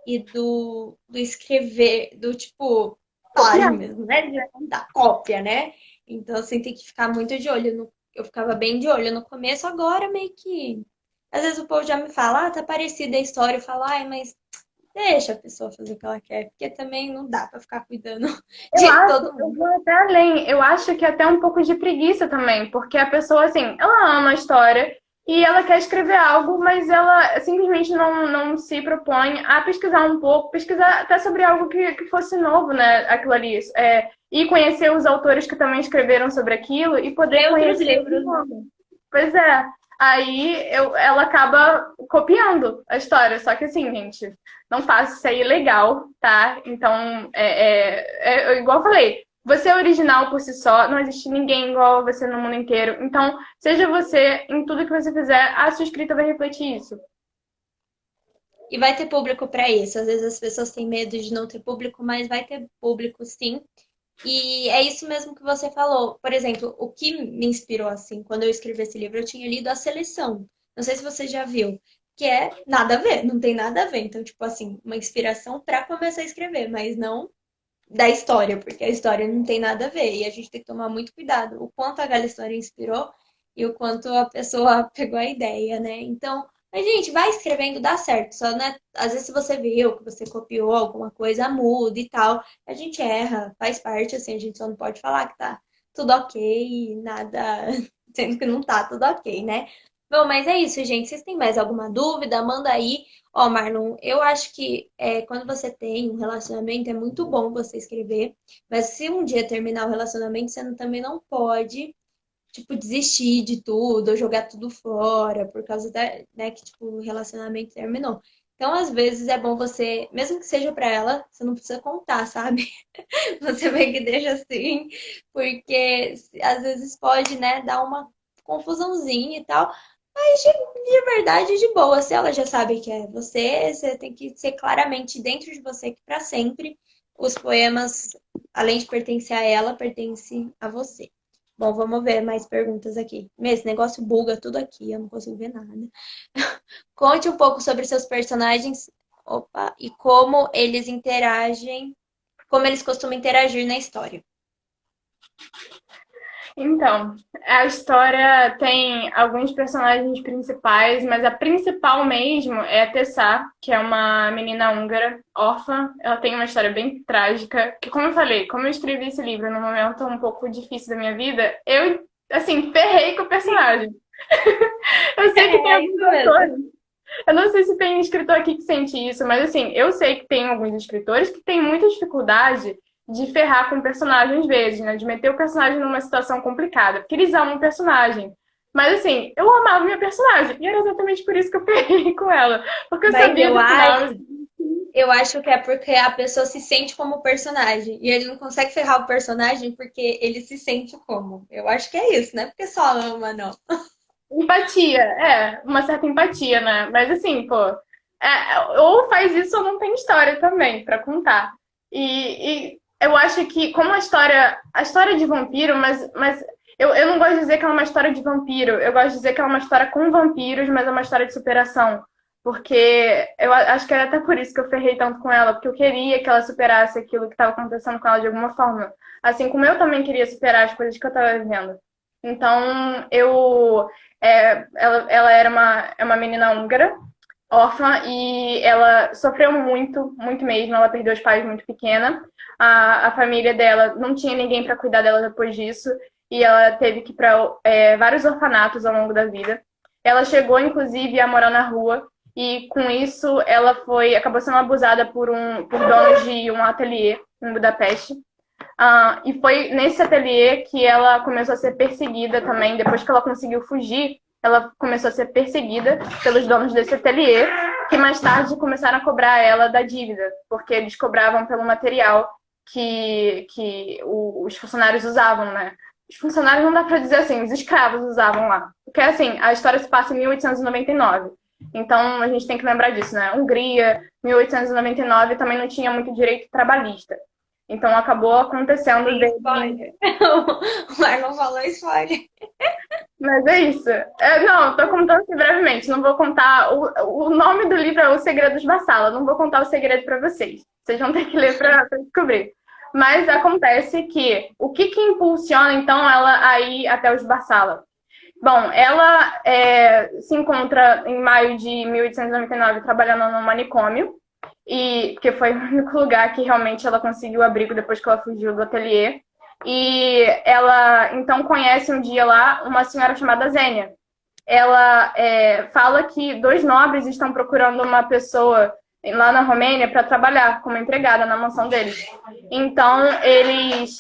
e do escrever, do tipo, plágio Copiar. mesmo, né? Da cópia, né? Então, assim, tem que ficar muito de olho. Eu ficava bem de olho no começo, agora meio que. Às vezes o povo já me fala, tá parecida a história, eu falo, ai, mas deixa a pessoa fazer o que ela quer, porque também não dá pra ficar cuidando Eu de acho, todo eu mundo. vou até além. Eu acho que é até um pouco de preguiça também, porque a pessoa, assim, ela ama a história e ela quer escrever algo, mas ela simplesmente não se propõe a pesquisar um pouco, pesquisar até sobre algo que fosse novo, né? Aquilo ali. E conhecer os autores que também escreveram sobre aquilo e poder Ler outros conhecer de livros, né? novo. Pois é. Aí ela acaba copiando a história. Só que assim, gente, não faça isso aí legal, tá? Então, igual eu falei, você é original por si só, não existe ninguém igual a você no mundo inteiro. Então, seja você em tudo que você fizer, a sua escrita vai refletir isso. E vai ter público para isso. Às vezes as pessoas têm medo de não ter público, mas vai ter público sim. E é isso mesmo que você falou. Por exemplo, o que me inspirou assim, quando eu escrevi esse livro, eu tinha lido A Seleção. Não sei se você já viu, que é nada a ver, não tem nada a ver. Então, tipo assim, uma inspiração para começar a escrever, mas não da história, porque a história não tem nada a ver. E a gente tem que tomar muito cuidado o quanto aquela história inspirou e o quanto a pessoa pegou a ideia, né? Então, a gente vai escrevendo, dá certo. Só, né? Às vezes, se você viu que você copiou alguma coisa, muda e tal. A gente erra, faz parte, assim, a gente só não pode falar que tá tudo ok, nada, sendo que não tá tudo ok, né? Bom, mas é isso, gente. Vocês têm mais alguma dúvida? Manda aí. Ó, Marlon, eu acho que quando você tem um relacionamento é muito bom você escrever, mas se um dia terminar o relacionamento, você também não pode, tipo, desistir de tudo ou jogar tudo fora por causa né, que, tipo, o relacionamento terminou. Então, às vezes é bom você, mesmo que seja pra ela, você não precisa contar, sabe? Você vê que deixa assim, porque às vezes pode, né, dar uma confusãozinha e tal. Mas de verdade, de boa, se ela já sabe que é você, você tem que ser claramente dentro de você que para sempre os poemas, além de pertencer a ela, pertencem a você. Bom, vamos ver mais perguntas aqui. Esse negócio buga tudo aqui, eu não consigo ver nada. Conte um pouco sobre seus personagens. Opa, e como eles interagem, como eles costumam interagir na história. Então, a história tem alguns personagens principais, mas a principal mesmo é a Tessá, que é uma menina húngara, órfã. Ela tem uma história bem trágica, que como eu falei, como eu escrevi esse livro num momento um pouco difícil da minha vida, eu, assim, ferrei com o personagem. Eu sei que tem É isso alguns mesmo. autores, eu não sei se tem escritor aqui que sente isso, mas assim, eu sei que tem alguns escritores que têm muita dificuldade de ferrar com o personagem às vezes, né? De meter o personagem numa situação complicada, porque eles amam o personagem. Mas assim, eu amava minha personagem, e era exatamente por isso que eu ferrei com ela. Porque eu Mas sabia do final. eu acho que é porque a pessoa se sente como personagem. E ele não consegue ferrar o personagem porque ele se sente como. Eu acho que é isso, não é porque só ama, não. Empatia, uma certa empatia, né? Mas assim, pô, ou faz isso ou não tem história também pra contar. E eu acho que, como a história de vampiro, mas eu não gosto de dizer que ela é uma história de vampiro, eu gosto de dizer que ela é uma história com vampiros, mas é uma história de superação. Porque eu acho que era até por isso que eu ferrei tanto com ela, porque eu queria que ela superasse aquilo que estava acontecendo com ela de alguma forma. Assim como eu também queria superar as coisas que eu estava vivendo. Então, ela era é uma menina húngara, órfã, e ela sofreu muito, muito mesmo. Ela perdeu os pais muito pequena. A família dela não tinha ninguém para cuidar dela depois disso, e ela teve que ir para vários orfanatos ao longo da vida. Ela chegou, inclusive, a morar na rua, e com isso ela acabou sendo abusada por donos de um ateliê em Budapeste. E foi nesse ateliê que ela começou a ser perseguida também. Depois que ela conseguiu fugir, ela começou a ser perseguida pelos donos desse ateliê, que mais tarde começaram a cobrar ela da dívida, porque eles cobravam pelo material que os funcionários usavam, né? Os funcionários não dá para dizer assim, os escravos usavam lá. Porque assim, a história se passa em 1899. Então a gente tem que lembrar disso, né? Hungria, 1899 também não tinha muito direito trabalhista. Então acabou acontecendo Tem desde. spoiler. O Marlon falou spoiler. Mas é isso. Não, tô contando assim brevemente. Não vou contar. O nome do livro é O Segredo dos Vassala. Não vou contar o segredo para vocês. Vocês vão ter que ler para descobrir. Mas acontece que o que impulsiona então ela a ir até os Vassala? Bom, ela se encontra em maio de 1899 trabalhando no manicômio, porque foi o único lugar que realmente ela conseguiu abrigo depois que ela fugiu do ateliê. E ela então conhece um dia lá uma senhora chamada Zênia. Ela fala que dois nobres estão procurando uma pessoa lá na Romênia para trabalhar como empregada na mansão deles. Então, eles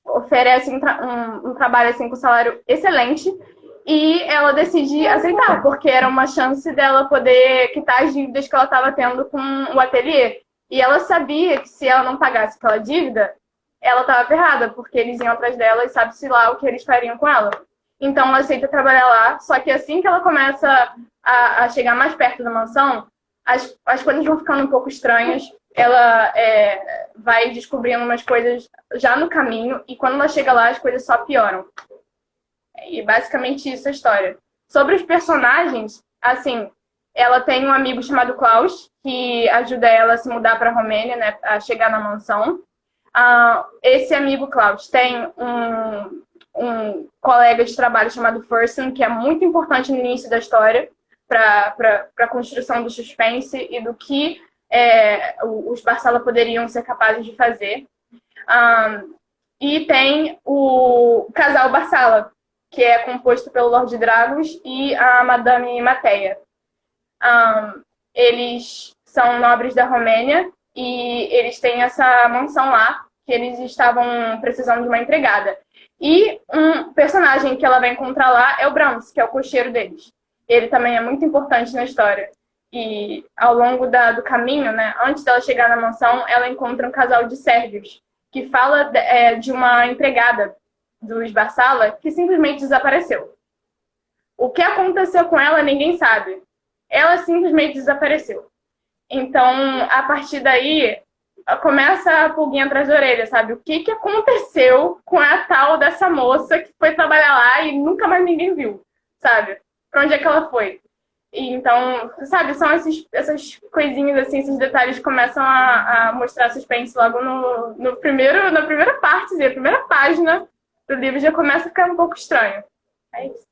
oferecem um trabalho assim, com salário excelente e ela decide aceitar, porque era uma chance dela poder quitar as dívidas que ela estava tendo com o ateliê. E ela sabia que se ela não pagasse aquela dívida, ela estava ferrada, porque eles iam atrás dela e sabe-se lá o que eles fariam com ela. Então, ela aceita trabalhar lá, só que assim que ela começa a chegar mais perto da mansão, as coisas vão ficando um pouco estranhas. Ela vai descobrindo umas coisas já no caminho, e quando ela chega lá, as coisas só pioram. E basicamente isso é a história. Sobre os personagens, assim, ela tem um amigo chamado Klaus, que ajuda ela a se mudar para a Romênia, né, a chegar na mansão. Esse amigo Klaus tem um colega de trabalho chamado Fersen, que é muito importante no início da história, para a construção do suspense e do que os Vassala poderiam ser capazes de fazer. E tem o casal Vassala, que é composto pelo Lord Dragos e a Madame Mateia. Eles são nobres da Romênia e eles têm essa mansão lá, que eles estavam precisando de uma empregada. E um personagem que ela vai encontrar lá é o Brahms, que é o cocheiro deles. Ele também é muito importante na história. E ao longo do caminho, né, antes dela chegar na mansão, ela encontra um casal de sérvios, que fala de uma empregada dos Vassala que simplesmente desapareceu. O que aconteceu com ela, ninguém sabe. Ela simplesmente desapareceu. Então, a partir daí, começa a pulguinha atrás da orelha, sabe? O que aconteceu com a tal dessa moça que foi trabalhar lá e nunca mais ninguém viu, sabe? Pra onde é que ela foi? E então, sabe, são essas coisinhas, assim, esses detalhes que começam a mostrar suspense logo na primeira parte, assim, a primeira página do livro já começa a ficar um pouco estranho. É isso.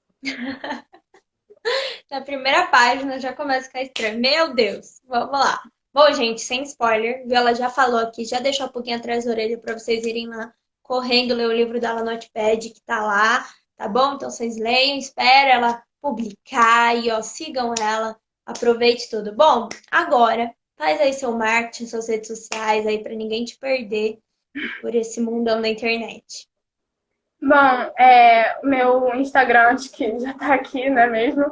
Na primeira página já começa a ficar estranho. Meu Deus, vamos lá. Bom, gente, sem spoiler, viu? Ela já falou aqui, já deixou um pouquinho atrás da orelha para vocês irem lá correndo ler o livro dela no Notepad, que tá lá, tá bom? Então vocês leiam, espera ela publicar e ó, sigam ela, aproveite tudo. Bom, agora faz aí seu marketing, suas redes sociais aí para ninguém te perder por esse mundão da internet. Bom, o meu Instagram, acho que já tá aqui, né mesmo?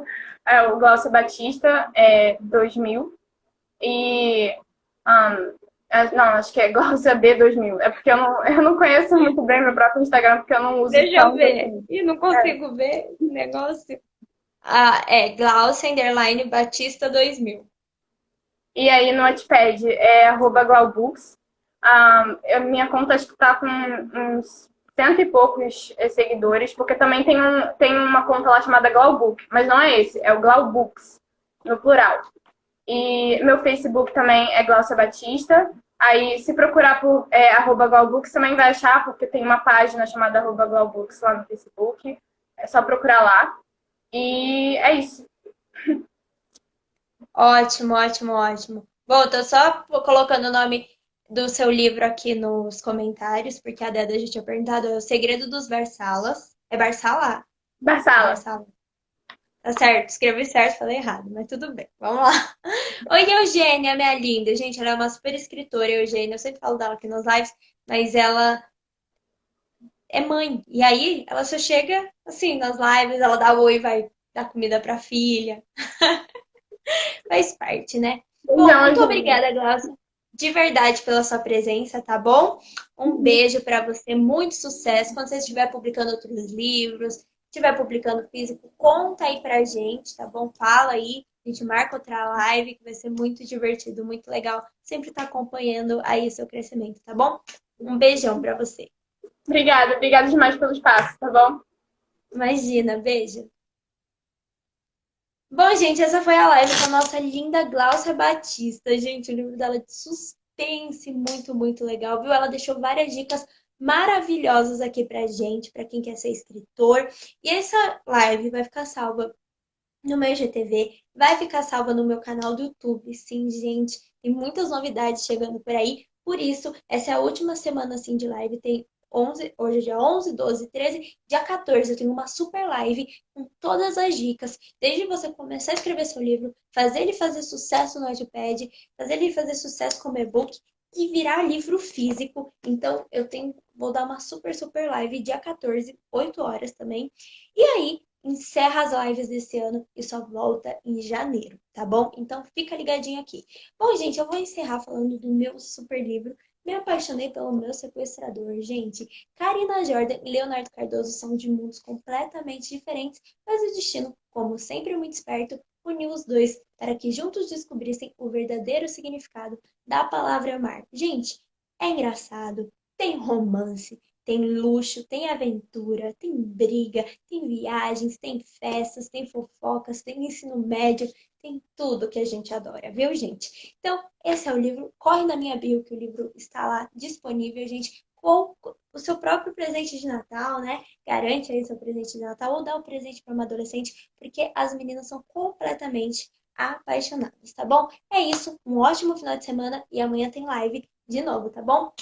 É o Glaucia Batista, 2000. E. Não, acho que é Glaucia B 2000. É porque eu não conheço muito bem meu próprio Instagram, porque eu não uso Deixa eu tanto ver. assim. Ih, não consigo ver o negócio. Ah, é Glaucia Underline Batista 2000. E aí no Wattpad é @glaubooks. Minha conta acho que tá com uns cento e poucos seguidores, porque também tem uma conta lá chamada Glaubook, mas não é esse, é o Glaubooks, no plural. E meu Facebook também é Glaucia Batista. Aí, se procurar por @Glaubooks, também vai achar, porque tem uma página chamada @Glaubooks lá no Facebook. É só procurar lá. E é isso. Ótimo, ótimo, ótimo. Bom, tô só colocando o nome do seu livro aqui nos comentários, porque a Deda já tinha perguntado. É O Segredo dos Barsalas. É Barsala? É Barsala. Barsala. Tá certo, escrevi certo, falei errado, mas tudo bem. Vamos lá. Oi, Eugênia, minha linda. Gente, ela é uma super escritora, Eugênia. Eu sempre falo dela aqui nas lives, mas ela é mãe. E aí, ela só chega assim nas lives, ela dá oi, vai dar comida pra filha. Faz parte, né? Bom, Beijão, muito Júlia. obrigada, Glaucia, de verdade pela sua presença, tá bom? Um beijo pra você, muito sucesso. Quando você estiver publicando outros livros, estiver publicando físico, conta aí pra gente, tá bom? Fala aí, a gente marca outra live que vai ser muito divertido, muito legal. Sempre tá acompanhando aí o seu crescimento, tá bom? Um beijão pra você. Obrigada, obrigada demais pelo espaço, tá bom? Imagina, beijo. Bom, gente, essa foi a live com a nossa linda Gláucia Batista. Gente, o livro dela é de suspense, muito, muito legal, viu? Ela deixou várias dicas maravilhosas aqui pra gente, pra quem quer ser escritor. E essa live vai ficar salva no meu IGTV, vai ficar salva no meu canal do YouTube. Sim, gente, tem muitas novidades chegando por aí. Por isso, essa é a última semana assim de live. Tem 11, hoje é dia 11, 12, 13, dia 14 eu tenho uma super live com todas as dicas, desde você começar a escrever seu livro, fazer ele fazer sucesso no Wattpad, fazer ele fazer sucesso como e-book e virar livro físico. Então, vou dar uma super, super live dia 14, 8 horas também. E aí, encerra as lives desse ano e só volta em janeiro, tá bom? Então fica ligadinho aqui. Bom, gente, eu vou encerrar falando do meu super livro. Me apaixonei pelo meu sequestrador, gente. Karina Jordan e Leonardo Cardoso são de mundos completamente diferentes, mas o destino, como sempre muito esperto, uniu os dois para que juntos descobrissem o verdadeiro significado da palavra amar. Gente, é engraçado, tem romance, tem luxo, tem aventura, tem briga, tem viagens, tem festas, tem fofocas, tem ensino médio, tem tudo que a gente adora, viu, gente? Então, esse é o livro. Corre na minha bio que o livro está lá disponível, gente, com o seu próprio presente de Natal, né? Garante aí seu presente de Natal ou dá o presente para uma adolescente, porque as meninas são completamente apaixonadas, tá bom? É isso, um ótimo final de semana e amanhã tem live de novo, tá bom?